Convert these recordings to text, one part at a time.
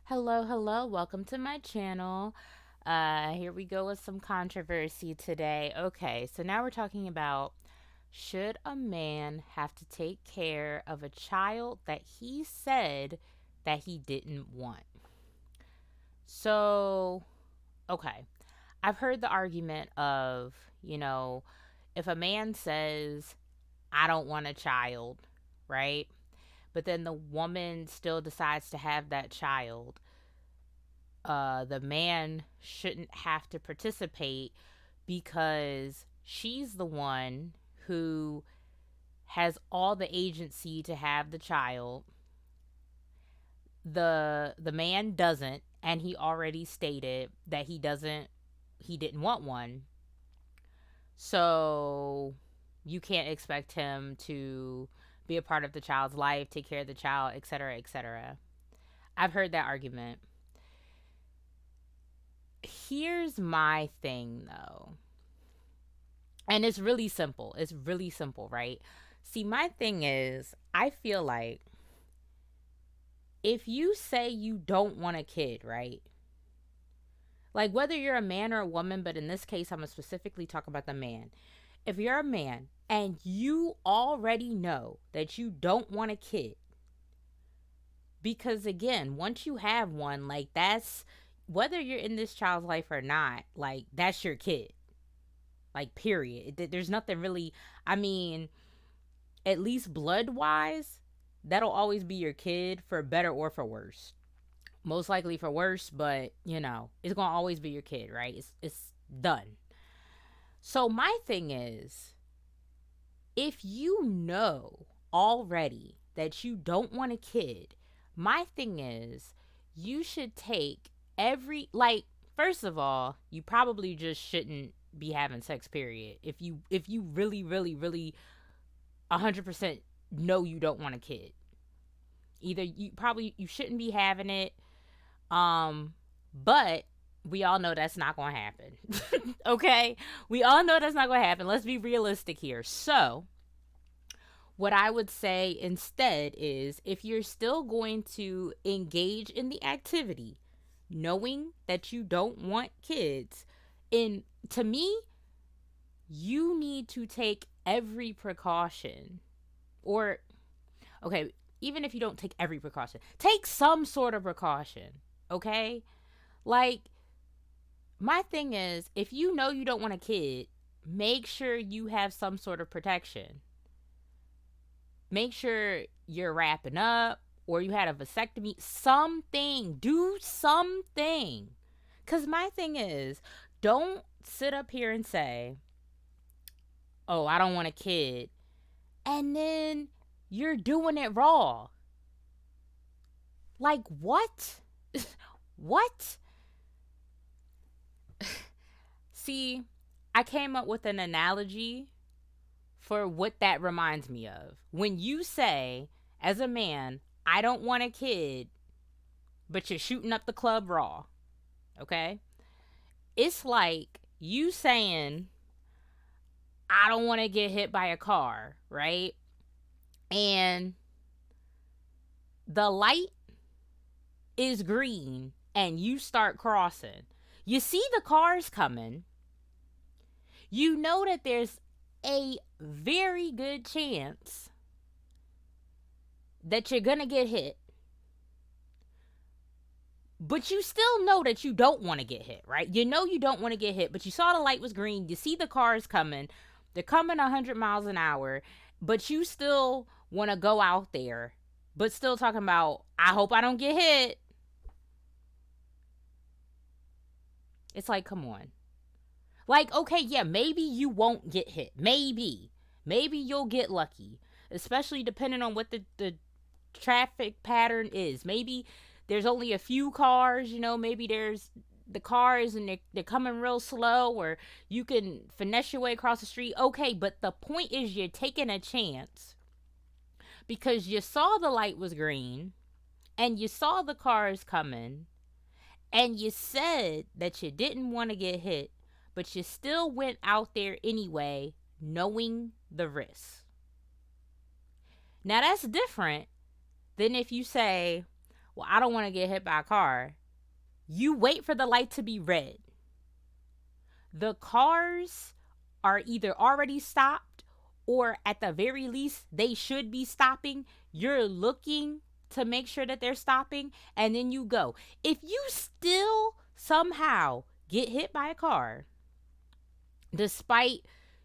Hello, hello. Welcome to my channel. Here we go with some controversy today. Okay, so now we're talking about should a man have to take care of a child that he said that he didn't want? So, okay. I've heard the argument of, if a man says, I don't want a child, right? But then the woman still decides to have that child, the man shouldn't have to participate because she's the one who has all the agency to have the child. The man doesn't, and he already stated that he didn't want one. So you can't expect him to be a part of the child's life, take care of the child, etc., etc. I've heard that argument. Here's my thing though. And it's really simple. It's really simple, right? See, my thing is, I feel like if you say you don't want a kid, right? Like whether you're a man or a woman, but in this case, I'm going to specifically talk about the man. If you're a man and you already know that you don't want a kid, because again, once you have one, like that's whether you're in this child's life or not, like that's your kid. Like, period. There's nothing really, I mean, at least blood wise, that'll always be your kid for better or for worse. Most likely for worse, but it's gonna always be your kid, right? It's done. So my thing is, if you know already that you don't want a kid, my thing is you should take every like first of all, you probably just shouldn't be having sex period if you really really really 100% know you don't want a kid. Either you shouldn't be having it, but we all know that's not going to happen. Okay? We all know that's not going to happen. Let's be realistic here. So, what I would say instead is if you're still going to engage in the activity, knowing that you don't want kids, in to me, you need to take every precaution. Or okay, even if you don't take every precaution, take some sort of precaution. Okay? Like, my thing is, if you know you don't want a kid, make sure you have some sort of protection. Make sure you're wrapping up or you had a vasectomy. Something. Do something. Because my thing is, don't sit up here and say, oh, I don't want a kid. And then you're doing it raw. Like, what? What? See, I came up with an analogy for what that reminds me of. When you say, as a man, I don't want a kid, but you're shooting up the club raw, okay? It's like you saying, I don't want to get hit by a car, right? And the light is green and you start crossing. You see the cars coming. You know that there's a very good chance that you're going to get hit. But you still know that you don't want to get hit, right? You know you don't want to get hit, but you saw the light was green. You see the cars coming. They're coming 100 miles an hour, but you still want to go out there, but still talking about, I hope I don't get hit. It's like, come on. Like, okay, yeah, maybe you won't get hit. Maybe. Maybe you'll get lucky, especially depending on what the traffic pattern is. Maybe there's only a few cars, maybe there's the cars and they're coming real slow, or you can finesse your way across the street. Okay, but the point is you're taking a chance because you saw the light was green and you saw the cars coming and you said that you didn't want to get hit, but you still went out there anyway, knowing the risks. Now that's different than if you say, well, I don't want to get hit by a car. You wait for the light to be red. The cars are either already stopped or at the very least they should be stopping. You're looking to make sure that they're stopping and then you go. If you still somehow get hit by a car, despite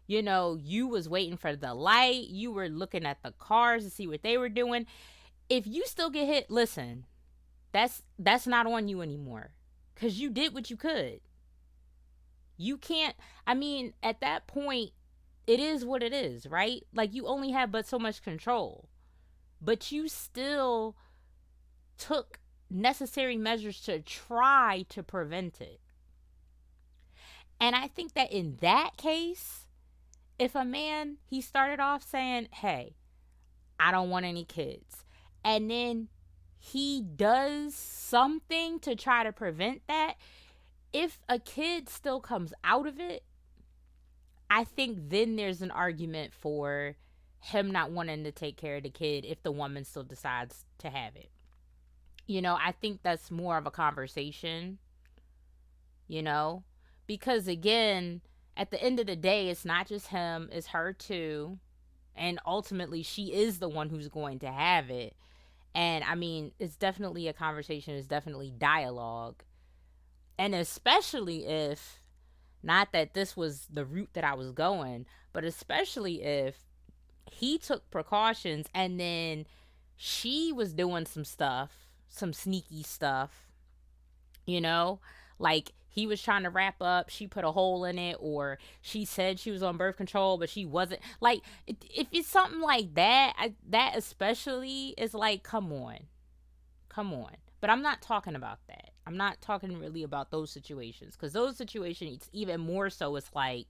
you was waiting for the light, you were looking at the cars to see what they were doing. If you still get hit, listen, that's not on you anymore, because you did what you could. You can't, I mean, at that point, it is what it is, right? Like, you only have but so much control, but you still took necessary measures to try to prevent it. And I think that in that case, if a man, he started off saying, hey, I don't want any kids, and then he does something to try to prevent that, if a kid still comes out of it, I think then there's an argument for him not wanting to take care of the kid if the woman still decides to have it. I think that's more of a conversation, you know, because again, at the end of the day, it's not just him, it's her too. And ultimately, she is the one who's going to have it. And I mean, it's definitely a conversation, it's definitely dialogue. And especially if, not that this was the route that I was going, but especially if he took precautions and then she was doing some stuff, some sneaky stuff, like he was trying to wrap up, she put a hole in it, or she said she was on birth control but she wasn't. Like, if it's something like that, that especially is like, come on. But I'm not talking about that. I'm not talking really about those situations, because those situations, it's even more so, it's like,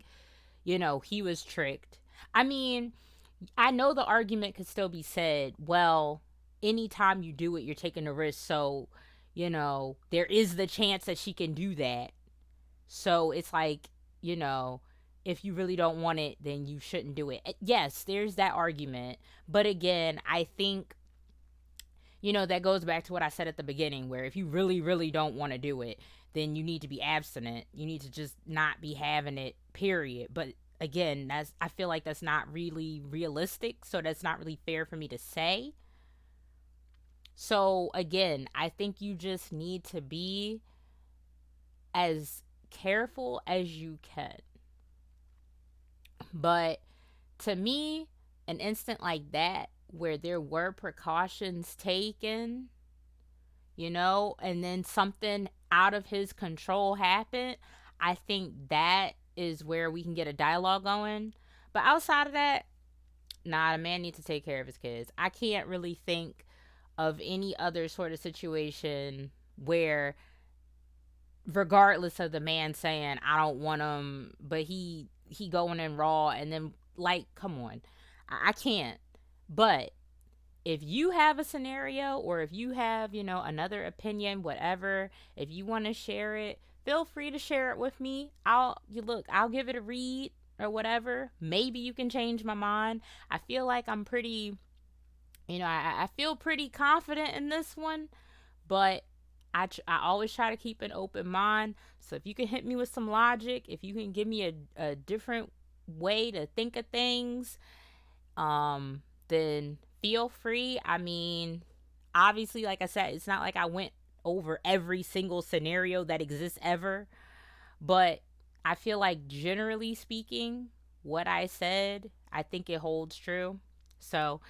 he was tricked. I mean, I know the argument could still be said, well, anytime you do it, you're taking a risk. So, there is the chance that she can do that. So it's like, if you really don't want it, then you shouldn't do it. Yes, there's that argument. But again, I think, that goes back to what I said at the beginning, where if you really, really don't want to do it, then you need to be abstinent. You need to just not be having it, period. But again, I feel like that's not really realistic. So that's not really fair for me to say. So again, I think you just need to be as careful as you can. But to me, an instant like that, where there were precautions taken, and then something out of his control happened, I think that is where we can get a dialogue going. But outside of that, nah, a man needs to take care of his kids. I can't really think of any other sort of situation where, regardless of the man saying I don't want him, but he going in raw, and then, like, come on, I can't. But if you have a scenario, or if you have, another opinion, whatever, if you want to share it, feel free to share it with me. I'll give it a read or whatever. Maybe you can change my mind. I feel like I'm pretty, I feel pretty confident in this one, but I always try to keep an open mind. So if you can hit me with some logic, if you can give me a different way to think of things, then feel free. I mean, obviously, like I said, it's not like I went over every single scenario that exists ever, but I feel like, generally speaking, what I said, I think it holds true. So,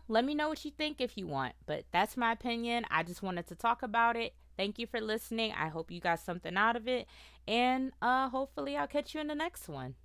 let me know what you think if you want. But that's my opinion. I just wanted to talk about it. Thank you for listening. I hope you got something out of it. And hopefully I'll catch you in the next one.